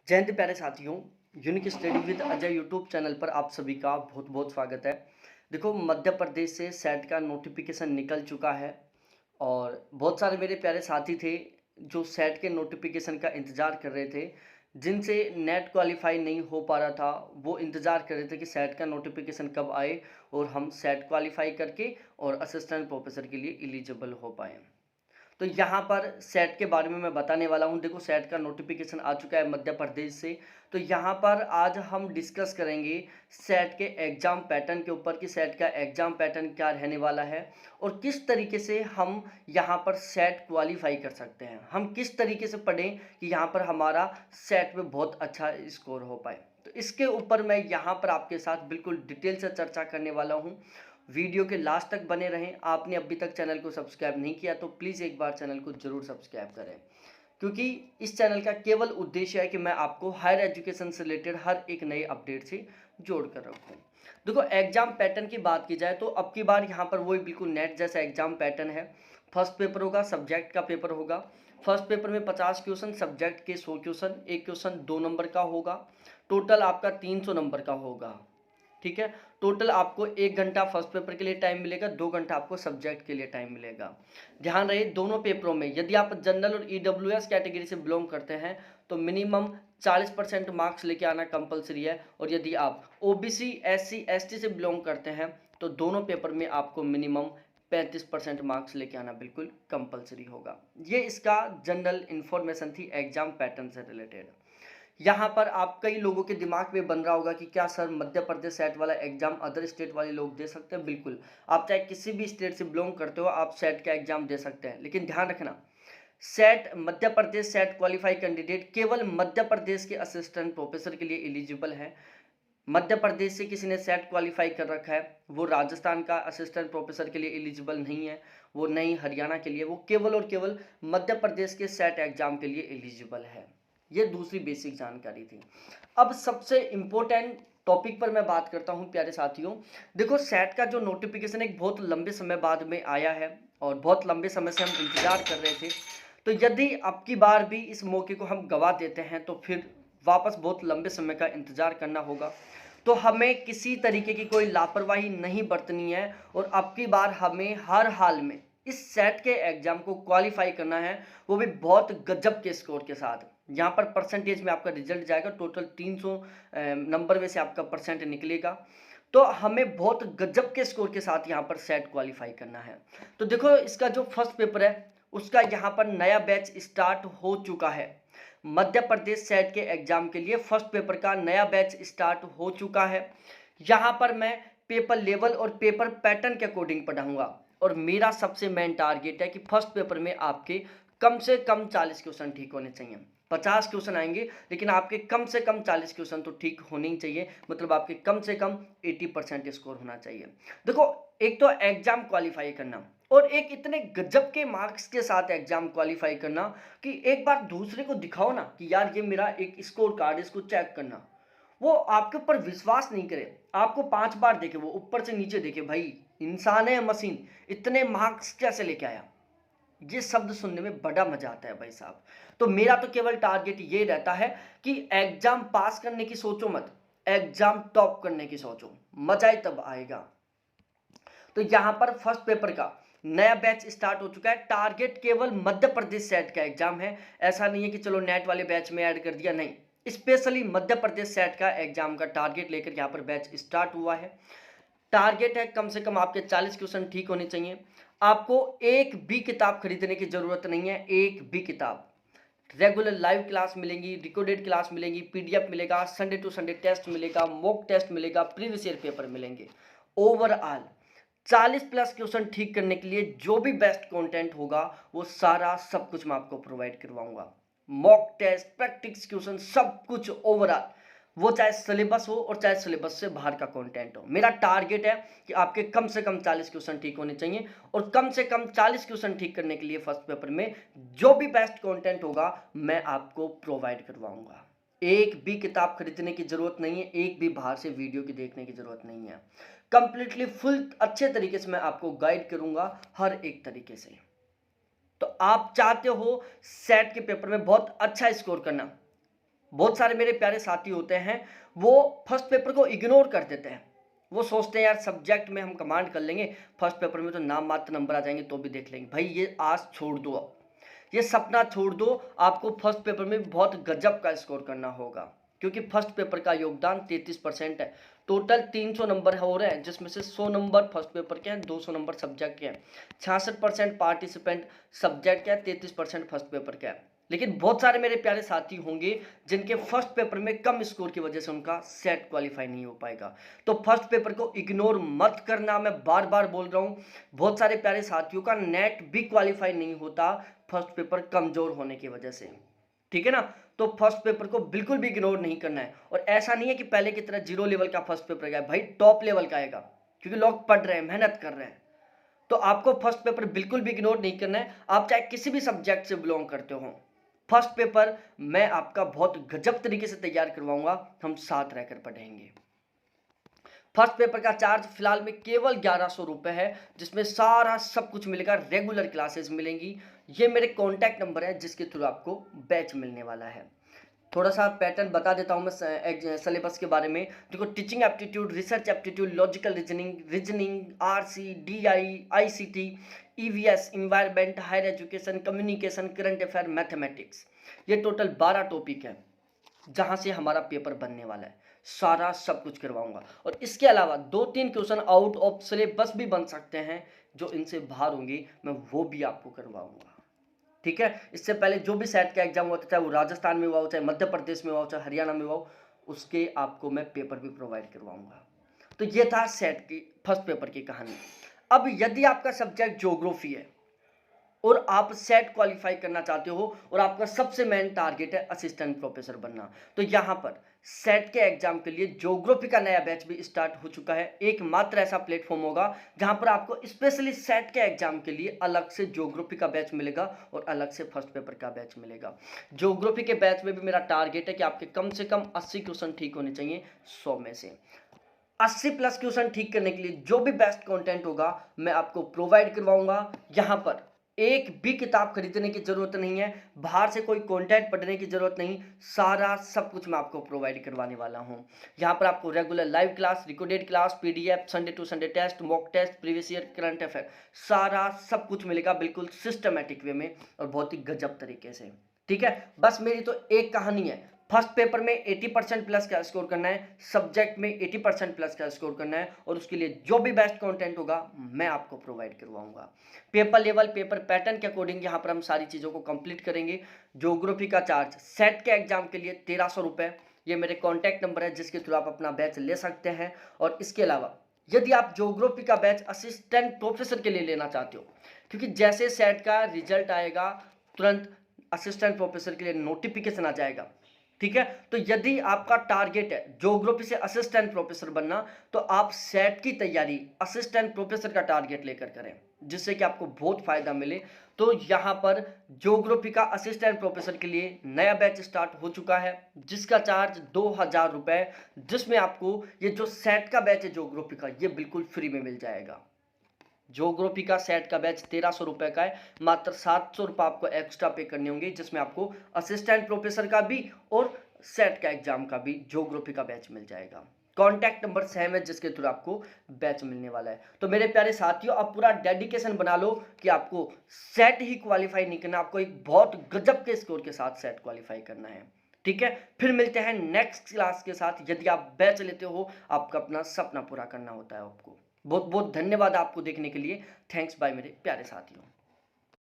जय हिंद प्यारे साथियों। Unique study with Ajay YouTube channel पर आप सभी का बहुत बहुत स्वागत है। देखो, मध्य प्रदेश से सेट का नोटिफिकेशन निकल चुका है और बहुत सारे मेरे प्यारे साथी थे जो सेट के नोटिफिकेशन का इंतज़ार कर रहे थे। जिनसे नेट क्वालिफाई नहीं हो पा रहा था, वो इंतज़ार कर रहे थे कि सेट का नोटिफिकेशन कब आए और हम सेट क्वालिफाई करके और असिस्टेंट प्रोफेसर के लिए एलिजिबल हो पाएँ। तो यहाँ पर सेट के बारे में मैं बताने वाला हूँ। देखो, सेट का नोटिफिकेशन आ चुका है मध्य प्रदेश से। तो यहाँ पर आज हम डिस्कस करेंगे सेट के एग्ज़ाम पैटर्न के ऊपर कि सेट का एग्ज़ाम पैटर्न क्या रहने वाला है और किस तरीके से हम यहाँ पर सेट क्वालिफाई कर सकते हैं। हम किस तरीके से पढ़ें कि यहाँ पर हमारा सेट में बहुत अच्छा स्कोर हो पाए। तो इसके ऊपर मैं यहाँ पर आपके साथ बिल्कुल डिटेल से चर्चा करने वाला हूँ। वीडियो के लास्ट तक बने रहें। आपने अभी तक चैनल को सब्सक्राइब नहीं किया तो प्लीज़ एक बार चैनल को ज़रूर सब्सक्राइब करें, क्योंकि इस चैनल का केवल उद्देश्य है कि मैं आपको हायर एजुकेशन से रिलेटेड हर एक नए अपडेट से जोड़ कर रखूँ। देखो, एग्जाम पैटर्न की बात की जाए तो अब की बार यहाँ पर वही बिल्कुल नेट जैसा एग्जाम पैटर्न है। फर्स्ट पेपर होगा, सब्जेक्ट का पेपर होगा। फर्स्ट पेपर में 50 क्वेश्चन, सब्जेक्ट के 100 क्वेश्चन, एक क्वेश्चन 2 नंबर का होगा। टोटल आपका 300 नंबर का होगा। ठीक है। टोटल आपको 1 घंटा फर्स्ट पेपर के लिए टाइम मिलेगा, 2 घंटा आपको सब्जेक्ट के लिए टाइम मिलेगा। ध्यान रहे, दोनों पेपरों में यदि आप जनरल और ईडब्ल्यूएस कैटेगरी से बिलोंग करते हैं तो मिनिमम 40% मार्क्स लेके आना कंपलसरी है, और यदि आप ओबीसी, एससी, एसटी से बिलोंग करते हैं तो दोनों पेपर में आपको मिनिमम 35% मार्क्स लेके आना बिल्कुल कंपलसरी होगा। ये इसका जनरल इन्फॉर्मेशन थी एग्जाम पैटर्न से रिलेटेड। यहाँ पर आप कई लोगों के दिमाग में बन रहा होगा कि क्या सर मध्य प्रदेश सेट वाला एग्जाम अदर स्टेट वाले लोग दे सकते हैं? बिल्कुल, आप चाहे किसी भी स्टेट से बिलोंग करते हो आप सेट का एग्जाम दे सकते हैं, लेकिन ध्यान रखना, set Madhya Pradesh set qualify candidate केवल मध्य प्रदेश के असिस्टेंट प्रोफेसर के लिए एलिजिबल है। मध्य प्रदेश से किसी ने सेट क्वालिफाई कर रखा है, वो राजस्थान का असिस्टेंट प्रोफेसर के लिए एलिजिबल नहीं है, वो नहीं हरियाणा के लिए, वो केवल और केवल मध्य प्रदेश के सेट एग्जाम के लिए एलिजिबल है। ये दूसरी बेसिक जानकारी थी। अब सबसे इम्पोर्टेंट टॉपिक पर मैं बात करता हूं प्यारे साथियों। देखो, सेट का जो नोटिफिकेशन एक बहुत लंबे समय बाद में आया है और बहुत लंबे समय से हम इंतजार कर रहे थे। तो यदि अब की बार भी इस मौके को हम गवा देते हैं तो फिर वापस बहुत लंबे समय का इंतजार करना होगा। तो हमें किसी तरीके की कोई लापरवाही नहीं बरतनी है और अब की बार हमें हर हाल में इस सेट के एग्जाम को क्वालिफाई करना है, वो भी बहुत गजब के स्कोर के साथ। यहाँ पर परसेंटेज में आपका रिजल्ट जाएगा, टोटल 300 नंबर में से आपका परसेंट निकलेगा। तो हमें बहुत गजब के स्कोर के साथ यहाँ पर सेट क्वालिफाई करना है। तो देखो, इसका जो फर्स्ट पेपर है उसका यहाँ पर नया बैच स्टार्ट हो चुका है। मध्य प्रदेश सेट के एग्जाम के लिए फर्स्ट पेपर का नया बैच स्टार्ट हो चुका है। यहाँ पर मैं पेपर लेवल और पेपर पैटर्न के अकॉर्डिंग पढ़ाऊंगा और मेरा सबसे मेन टारगेट है कि फर्स्ट पेपर में आपके कम से कम 40 क्वेश्चन ठीक होने चाहिए। 50 क्वेश्चन आएंगे लेकिन आपके कम से कम 40 क्वेश्चन तो ठीक होने ही चाहिए, मतलब आपके कम से कम 80% स्कोर होना चाहिए। देखो, एक तो एग्जाम क्वालिफाई करना और एक इतने गजब के मार्क्स के साथ एग्जाम क्वालिफाई करना कि एक बार दूसरे को दिखाओ ना कि यार ये मेरा एक स्कोर कार्ड, इसको चेक करना। वो आपके ऊपर विश्वास नहीं करे, आपको 5 बार देखे, वो ऊपर से नीचे देखे, भाई इंसान है मशीन, इतने मार्क्स कैसे लेके आया। ये शब्द सुनने में बड़ा मजा आता है भाई साहब। तो मेरा तो केवल टारगेट ये रहता है कि एग्जाम पास करने की सोचो मत, एग्जाम टॉप करने की सोचो, मजा ही तब आएगा। तो यहां पर फर्स्ट पेपर का नया बैच स्टार्ट हो चुका है। टारगेट केवल मध्य प्रदेश सेट का एग्जाम है, ऐसा नहीं है कि चलो नेट वाले बैच में ऐड कर दिया, नहीं, स्पेशली मध्य प्रदेश सेट का एग्जाम का टारगेट लेकर यहाँ पर बैच स्टार्ट हुआ है। टारगेट है कम से कम आपके 40 क्वेश्चन ठीक होने चाहिए। आपको एक भी किताब खरीदने की जरूरत नहीं है, एक भी किताब। रेगुलर लाइव क्लास मिलेंगी, रिकॉर्डेड क्लास मिलेंगी, पीडीएफ मिलेगा, संडे टू संडे टेस्ट मिलेगा, मॉक टेस्ट मिलेगा, प्रीवियस ईयर पेपर मिलेंगे। ओवरऑल 40+ क्वेश्चन ठीक करने के लिए जो भी बेस्ट कंटेंट होगा वो सारा सब कुछ मैं आपको प्रोवाइड करवाऊंगा। मॉक टेस्ट, प्रैक्टिस क्वेश्चन, सब कुछ ओवरऑल, वो चाहे सिलेबस हो और चाहे सिलेबस से बाहर का कंटेंट हो। मेरा टारगेट है कि आपके कम से कम 40 क्वेश्चन ठीक होने चाहिए और कम से कम 40 क्वेश्चन ठीक करने के लिए फर्स्ट पेपर में जो भी बेस्ट कंटेंट होगा मैं आपको प्रोवाइड करवाऊंगा। एक भी किताब खरीदने की जरूरत नहीं है, एक भी बाहर से वीडियो की देखने की जरूरत नहीं है। कंप्लीटली फुल अच्छे तरीके से मैं आपको गाइड करूंगा हर एक तरीके से। तो आप चाहते हो सेट के पेपर में बहुत अच्छा स्कोर करना, बहुत सारे मेरे प्यारे साथी होते हैं, वो फर्स्ट पेपर को इग्नोर कर देते हैं। वो सोचते हैं यार सब्जेक्ट में हम कमांड कर लेंगे, फर्स्ट पेपर में तो नाम मात्र नंबर आ जाएंगे तो भी देख लेंगे। भाई ये आस छोड़ दो, अब ये सपना छोड़ दो। आपको फर्स्ट पेपर में बहुत गजब का स्कोर करना होगा, क्योंकि फर्स्ट पेपर का योगदान 33% है। टोटल 300 नंबर हो रहे हैं, जिसमें से 100 नंबर फर्स्ट पेपर के हैं, 200 नंबर सब्जेक्ट के हैं। 66% पार्टिसिपेंट सब्जेक्ट के हैं, 33% फर्स्ट पेपर के हैं। लेकिन बहुत सारे मेरे प्यारे साथी होंगे जिनके फर्स्ट पेपर में कम स्कोर की वजह से उनका सेट क्वालिफाई नहीं हो पाएगा। तो फर्स्ट पेपर को इग्नोर मत करना, मैं बार बार बोल रहा हूं। बहुत सारे प्यारे साथियों का नेट भी क्वालिफाई नहीं होता फर्स्ट पेपर कमजोर होने की वजह से, ठीक है ना। तो फर्स्ट पेपर को बिल्कुल भी इग्नोर नहीं करना है। और ऐसा नहीं है कि पहले की तरह 0 लेवल का फर्स्ट पेपर आएगा, भाई टॉप लेवल का आएगा, क्योंकि लोग पढ़ रहे हैं, मेहनत कर रहे हैं। तो आपको फर्स्ट पेपर बिल्कुल भी इग्नोर नहीं करना है। आप चाहे किसी भी सब्जेक्ट से बिलोंग करते हो, फर्स्ट पेपर मैं आपका बहुत गजब तरीके से तैयार करवाऊंगा, हम साथ रहकर पढ़ेंगे। फर्स्ट पेपर का चार्ज फिलहाल में केवल 1100 रुपए है, जिसमें सारा सब कुछ मिलेगा, रेगुलर क्लासेस मिलेंगी। ये मेरे कॉन्टैक्ट नंबर है जिसके थ्रू आपको बैच मिलने वाला है। थोड़ा सा पैटर्न बता देता हूँ मैं सिलेबस के बारे में। देखो, teaching aptitude, research aptitude, logical reasoning, RC, DI, ICT, EVS, environment, higher education, communication, current affair, mathematics. ये टोटल 12 टॉपिक है जहां से हमारा पेपर बनने वाला है। सारा सब कुछ करवाऊंगा। और इसके अलावा 2-3 क्वेश्चन आउट ऑफ सिलेबस भी बन सकते हैं, जो इनसे बाहर होंगे, मैं वो भी आपको करवाऊंगा, ठीक है। इससे पहले जो भी सेट का एग्जाम हुआ था, चाहे वो राजस्थान में हुआ हो, चाहे मध्य प्रदेश में हुआ हो, चाहे हरियाणा में हुआ हो, उसके आपको मैं पेपर भी प्रोवाइड करवाऊंगा। तो ये था सेट की फर्स्ट पेपर की कहानी। अब यदि आपका सब्जेक्ट ज्योग्राफी है और आप सेट क्वालिफाई करना चाहते हो और आपका सबसे मेन टारगेट है असिस्टेंट प्रोफेसर बनना, तो यहां पर सेट के एग्जाम के लिए ज्योग्राफी का नया बैच भी स्टार्ट हो चुका है। एकमात्र ऐसा प्लेटफॉर्म होगा जहां पर आपको स्पेशली सेट के एग्जाम के लिए अलग से ज्योग्राफी का बैच मिलेगा और अलग से फर्स्ट पेपर का बैच मिलेगा। ज्योग्राफी के बैच में भी मेरा टारगेट है कि आपके कम से कम 80 क्वेश्चन ठीक होने चाहिए 100 में से। 80 प्लस क्वेश्चन ठीक करने के लिए जो भी बेस्ट कंटेंट होगा मैं आपको प्रोवाइड करवाऊंगा। यहां पर एक भी किताब खरीदने की जरूरत नहीं है, बाहर से कोई कंटेंट पढ़ने की जरूरत नहीं, सारा सब कुछ मैं आपको प्रोवाइड करवाने वाला हूं। यहां पर आपको regular live class, recorded class, PDF, Sunday to Sunday test, mock test, previous year current affair, सारा सब कुछ मिलेगा बिल्कुल सिस्टमेटिक वे में और बहुत ही गजब तरीके से, ठीक है। बस मेरी तो एक कहानी है, फर्स्ट पेपर में 80% प्लस का स्कोर करना है, सब्जेक्ट में 80% प्लस का स्कोर करना है, और उसके लिए जो भी बेस्ट कंटेंट होगा मैं आपको प्रोवाइड करवाऊंगा। पेपर लेवल, पेपर पैटर्न के अकॉर्डिंग यहाँ पर हम सारी चीज़ों को कंप्लीट करेंगे। ज्योग्राफी का चार्ज सेट के एग्जाम के लिए 1300 रुपये, ये मेरे कॉन्टैक्ट नंबर है जिसके थ्रू आप अपना बैच ले सकते हैं। और इसके अलावा यदि आप ज्योग्राफी का बैच असिस्टेंट प्रोफेसर के लिए लेना चाहते हो, क्योंकि जैसे सेट का रिजल्ट आएगा तुरंत असिस्टेंट प्रोफेसर के लिए नोटिफिकेशन आ जाएगा, ठीक है। तो यदि आपका टारगेट है ज्योग्राफी से असिस्टेंट प्रोफेसर बनना, तो आप सेट की तैयारी असिस्टेंट प्रोफेसर का टारगेट लेकर करें, जिससे कि आपको बहुत फायदा मिले। तो यहां पर ज्योग्राफी का असिस्टेंट प्रोफेसर के लिए नया बैच स्टार्ट हो चुका है, जिसका चार्ज 2000 रुपए, जिसमें आपको ये जो सेट का बैच है ज्योग्राफी का, ये बिल्कुल फ्री में मिल जाएगा। ज्योग्राफी का सेट का बैच 1300 रुपए का है, मात्र 700 रुपये आपको एक्स्ट्रा पे करने होंगे, जिसमें आपको असिस्टेंट प्रोफेसर का भी और सेट का एग्जाम का भी ज्योग्राफी का बैच मिल जाएगा। कॉन्टैक्ट नंबर सेम है जिसके थ्रू आपको बैच मिलने वाला है। तो मेरे प्यारे साथियों, आप पूरा डेडिकेशन बना लो कि आपको सेट ही क्वालिफाई नहीं करना, आपको एक बहुत गजब के स्कोर के साथ सेट क्वालिफाई करना है, ठीक है। फिर मिलते हैं नेक्स्ट क्लास के साथ। यदि आप बैच लेते हो, आपका अपना सपना पूरा करना होता है आपको। बहुत बहुत धन्यवाद आपको देखने के लिए। थैंक्स बाय मेरे प्यारे साथियों।